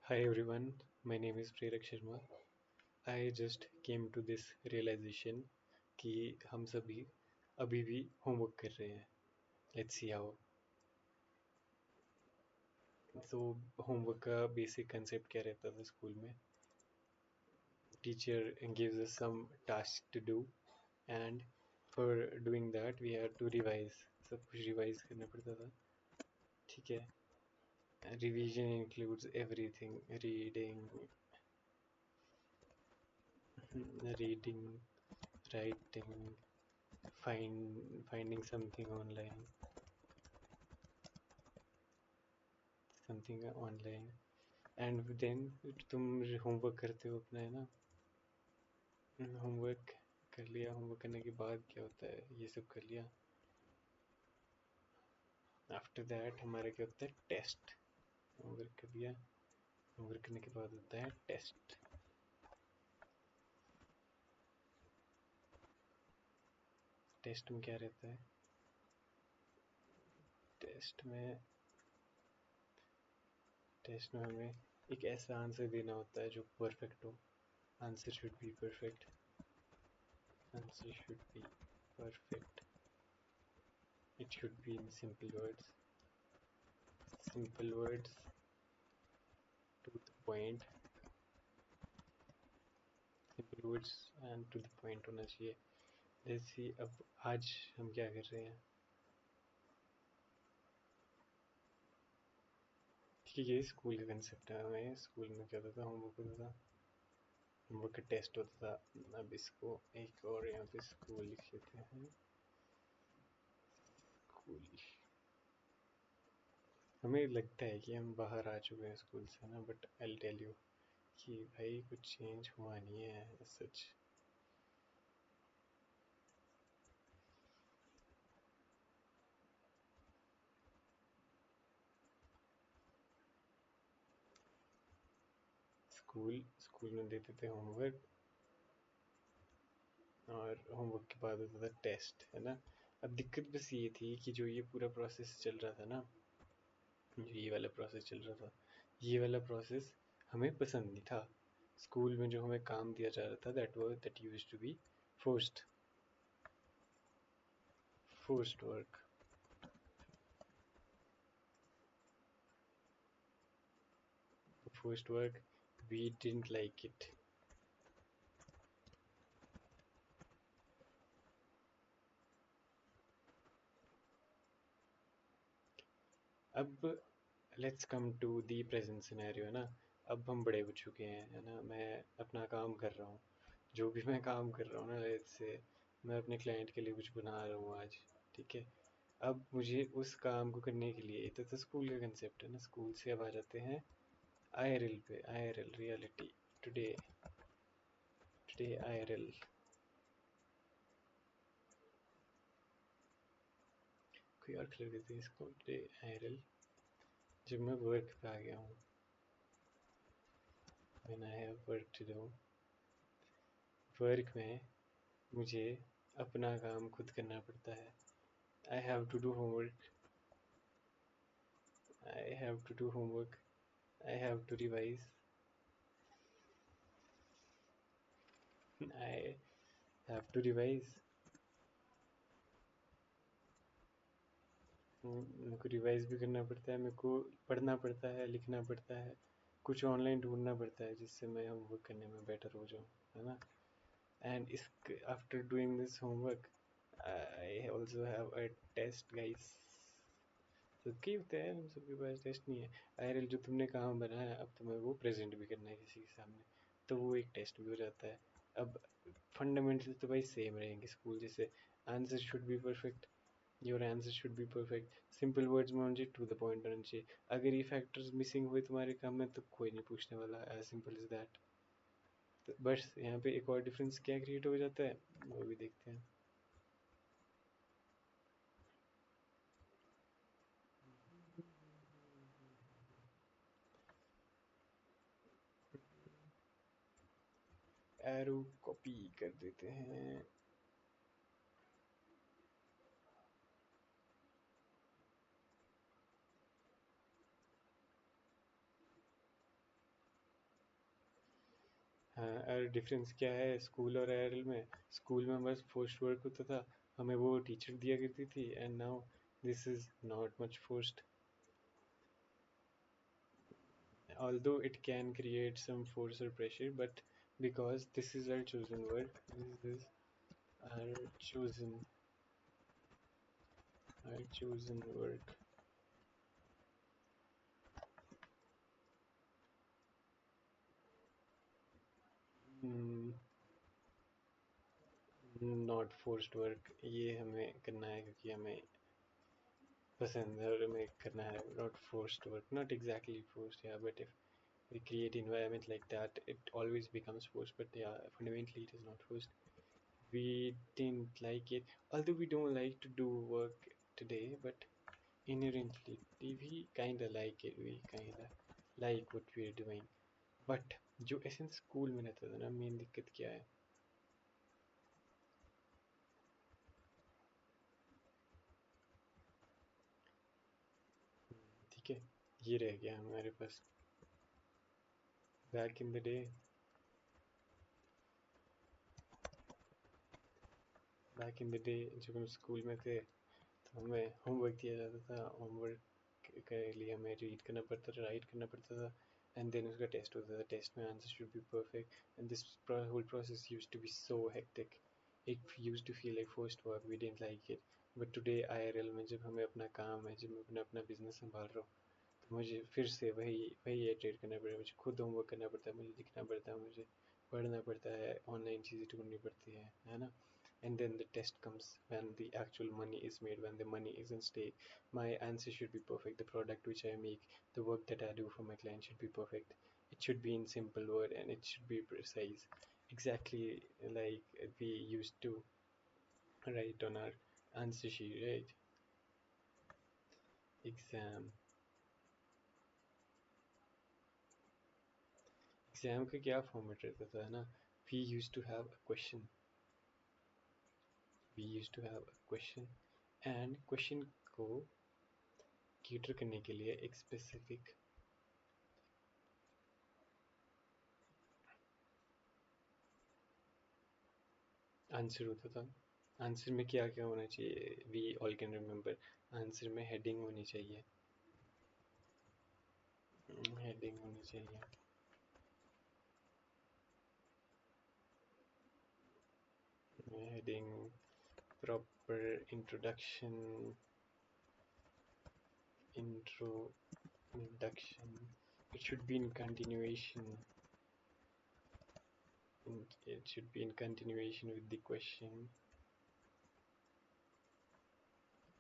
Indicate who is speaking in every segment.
Speaker 1: Hi everyone, my name is Prerak Sharma. I just came to this realization कि हम सभी अभी भी होमवर्क कर रहे हैं. Let's see how. तो होमवर्क का बेसिक कंसेप्ट क्या रहता था स्कूल में? Teacher gives us some tasks to do and for doing that we had to revise. सब कुछ revise करना पड़ता था. ठीक है. Revision includes everything: reading, writing, finding something online and then तुम होमवर्क करते हो अपना, है ना? होमवर्क कर लिया. होमवर्क करने के बाद क्या होता है? ये सब कर लिया. आफ्टर दैट हमारा क्या होता है? टेस्ट. होमवर्क कर लिया. होमवर्क करने के बाद होता है टेस्ट. टेस्ट में क्या रहता है? टेस्ट में हमें एक ऐसा आंसर देना होता है जो परफेक्ट हो. Answer should be perfect. Answer should be perfect. It should be in simple words to the point. Simple words and to the point होना चाहिए. जैसे अब आज हम क्या कर रहे हैं? ठीक है, ये स्कूल का कंसेप्ट है. हमें स्कूल में क्या होता था? होमवर्क होता था. होमवर्क का टेस्ट होता था. अब इसको एक और यहाँ पे स्कूल लिख लेते हैं. स्कूल. हमें लगता है कि हम बाहर आ चुके हैं स्कूल से ना, बट आई टेल यू कि भाई कुछ चेंज हुआ नहीं है सच. स्कूल में देते थे होमवर्क और होमवर्क के बाद होता था टेस्ट, है ना? अब दिक्कत बस ये थी कि जो ये पूरा प्रोसेस चल रहा था ना, जो ये वाला प्रोसेस चल रहा था, ये वाला प्रोसेस हमें पसंद नहीं था. स्कूल में जो हमें काम दिया जा रहा था that used to be forced forced work. Forced work. We didn't like it. अब let's come to the present scenario, है ना? अब हम बड़े हो चुके हैं, है ना? मैं अपना काम कर रहा हूँ. जो भी मैं काम कर रहा हूँ ना, लेट्स से मैं अपने क्लाइंट के लिए कुछ बना रहा हूँ आज. ठीक है. अब मुझे उस काम को करने के लिए, तो स्कूल का कंसेप्ट है ना, स्कूल से अब आ जाते हैं IRL पे. IRL reality. Today today IRL. कोई और कलर देते हैं इसको. Today IRL. जब मैं वर्क पे आ गया हूँ, when I have work to do. Work में मुझे अपना काम खुद करना पड़ता है. I have to do homework. I have to do homework. I have to revise. I have to revise. मेरे को रिवाइज भी करना पड़ता है. मेरे को पढ़ना पड़ता है, लिखना पड़ता है, कुछ ऑनलाइन ढूंढना पड़ता है जिससे मैं होमवर्क करने में बेटर हो जाऊँ, है ना? एंड इस after doing this homework I also have a test guys. सबके ही होते हैं, हम सबके पास टेस्ट नहीं है. IRL जो तुमने काम बनाया, अब तुम्हें वो प्रेजेंट भी करना है किसी के सामने, तो वो एक टेस्ट भी हो जाता है. अब फंडामेंटल तो भाई सेम रहेंगे स्कूल जैसे. Answer should be perfect. Your answer should be perfect. Simple words में होना चाहिए, टू द पॉइंट होना चाहिए. अगर ये फैक्टर्स मिसिंग हुए तुम्हारे काम में तो कोई नहीं पूछने वाला. As simple is that. तो बस यहाँ पे एक और डिफरेंस क्या क्रिएट हो जाता है वो भी देखते हैं. एरो कॉपी कर देते हैं. हाँ, और डिफरेंस क्या है स्कूल और आईआरएल में? स्कूल में बस फोर्स्ड वर्क होता था, हमें वो टीचर दिया करती थी, and now this is not much forced, although it can create some force or pressure, but because this is our chosen work, this is our chosen chosen work. Hmm, not forced work, ये हमें करना है क्योंकि हमें पसंद है और हमें करना है, not forced work, not exactly forced, yeah, but if we create environment like that, it always becomes forced, but yeah, fundamentally it is not forced. We didn't like it, although we don't like to do work today, but inherently we kinda like it, we kinda like what we are doing. But जो essence school में रहता था ना, main दिक्कत क्या है? ठीक है, ये रह गया हमारे पास back in the day. Back in the day जब हम स्कूल में थे तो हमें होमवर्क दिया जाता था, होमवर्क के लिए हमें रीड करना पड़ता था, राइट करना पड़ता था, एंड देन उसका टेस्ट होता था, टेस्ट में answer should be perfect, and this whole process used to be so hectic, it used to feel like first work, we didn't like it. But today IRL में जब हमें अपना काम है, जब मैं अपना अपना बिजनेस संभाल रहा हूँ, तो मुझे फिर से वही वही इटरेट करना पड़ेगा, मुझे खुद होमवर्क करना पड़ता है, मुझे लिखना पड़ता है, मुझे पढ़ना पड़ता है, ऑनलाइन चीज़ें ढूंढनी पड़ती है ना? And then the test comes when the actual money is made, when the money is in stake. My answer should be perfect, the product which I make, the work that I do for my client should be perfect, it should be in simple word and it should be precise, exactly like we used to write on our answer sheet, right? Exam, exam का क्या format रहता था ना? We use to have a question, we use to have a question, and question को cater करने के लिए एक स्पेसिफिक आंसर होता था। आंसर में क्या क्या होना चाहिए? We all can remember, answer में हेडिंग होनी चाहिए, हेडिंग होनी चाहिए, heading, proper introduction, introduction, it should be in continuation, it should be in continuation with the question,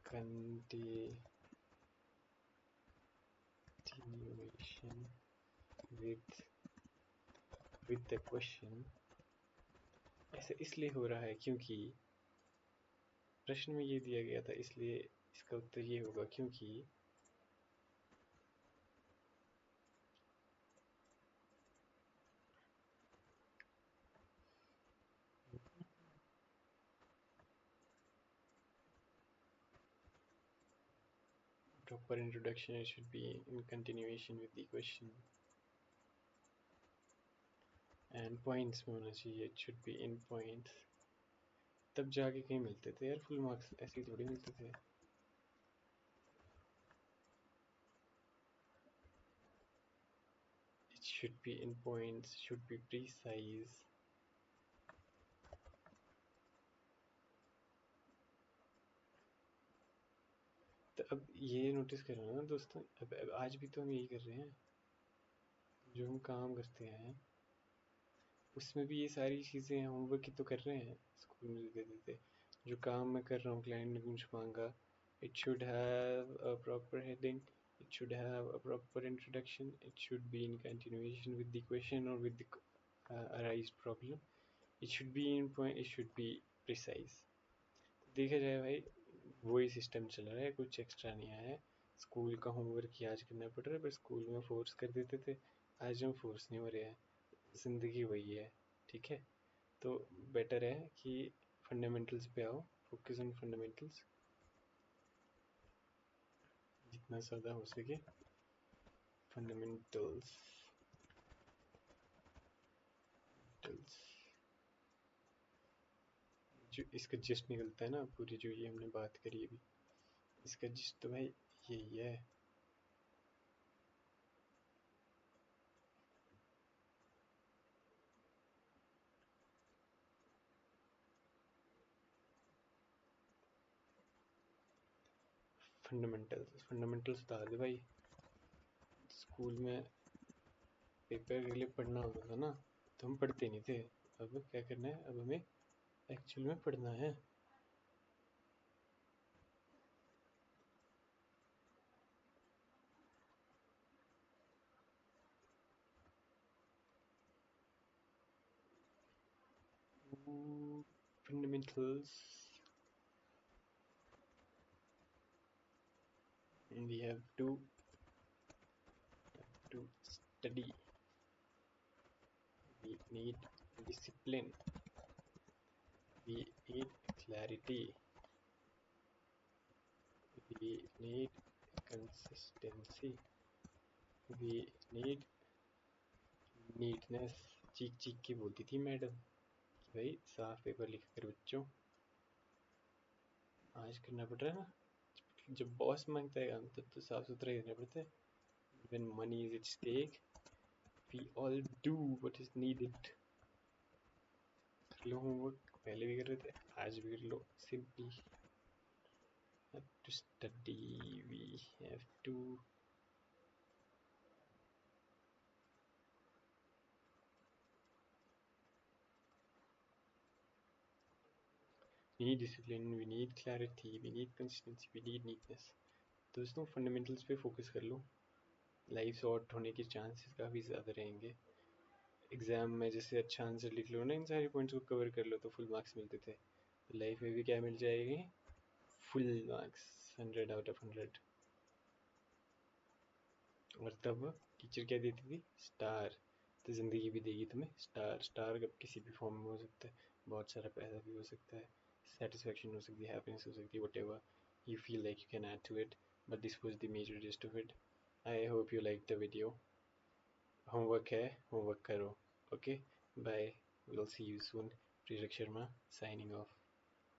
Speaker 1: continuation with the question। ऐसा इसलिए हो रहा है क्योंकि प्रश्न में ये दिया गया था, इसलिए इसका उत्तर ये होगा क्योंकि proper introduction, it should be in continuation with the question, and points में होना चाहिए, it should be in points, तब जाके कहीं मिलते थे यार फुल मार्क्स, ऐसे ही थोड़ी मिलते थे। It should be in points, should be precise। तो अब ये नोटिस करो ना दोस्तों, अब आज भी तो हम यही कर रहे हैं, जो हम काम करते हैं उसमें भी ये सारी चीज़ें होमवर्क की तो कर रहे हैं, स्कूल में दे देते, जो काम मैं कर रहा हूँ क्लाइंट ने कुछ मांगा, it should have a proper heading, it should have a proper introduction, it should be in continuation with the question or with the arised problem, it should be in point, it should be precise। देखा जाए भाई, वही system चल रहा है, कुछ extra नहीं आया है। स्कूल का होमवर्क ही आज करना पड़ रहा है, पर स्कूल में फोर्स कर देते थे, आज हम फोर्स नहीं हो रहे हैं, ज़िंदगी वही है। ठीक है, तो बेटर है कि फंडामेंटल्स पे आओ, फोकस ऑन फंडामेंटल्स जितना ज़्यादा हो सके, फंडामेंटल्स। फंडामेंटल्स, जो इसका जिस्ट निकलता है ना पूरी, जो ये हमने बात करी अभी, इसका जिस्ट तो भाई यही है। फंडामेंटल्स, फंडामेंटल्स बता दे भाई। स्कूल में पेपर के लिए पढ़ना होता था ना, तो हम पढ़ते नहीं थे। अब क्या करना है, अब हमें एक्चुअल में पढ़ना है। Fundamentals, we have to study, we need discipline, we need clarity, we need consistency, we need neatness। चीख चीख के बोलती थी मैडम कि भाई साफ पेपर लिख कर बच्चों। आज करना पड़ रहा है ना, जब बॉस मांगता है काम तब तो साफ सुथरा ही करना पड़ता है। when money is at stake, we all do what is needed। कर लो होमवर्क, पहले भी कर रहे थे, आज भी कर लो। Simple, have to study, we have to we need discipline, we need clarity, we need consistency, we need neatness। दोस्तों फंडामेंटल्स पे फोकस कर लो, लाइफ शॉर्ट होने के चांसेस काफ़ी ज़्यादा रहेंगे। एग्ज़ाम में जैसे अच्छा आंसर लिख लो ना, इन सारे पॉइंट्स को कवर कर लो तो फुल मार्क्स मिलते थे। तो लाइफ में भी क्या मिल जाएगी, फुल मार्क्स, 100 आउट ऑफ 100। और तब टीचर क्या देती थी, स्टार। तो ज़िंदगी भी देगी तुम्हें स्टार। स्टार कब किसी भी फॉर्म में हो सकता है, बहुत सारा पैसा भी हो सकता है, सेटिस्फेक्शन हो सकती है, हैप्पीनेस हो सकती है, what ever you feel like you can add to it। But this was the major gist of it। I hope you liked the video। Homework है, होमवर्क करो। Okay, bye, we'll see you soon। Prirak Sharma signing off।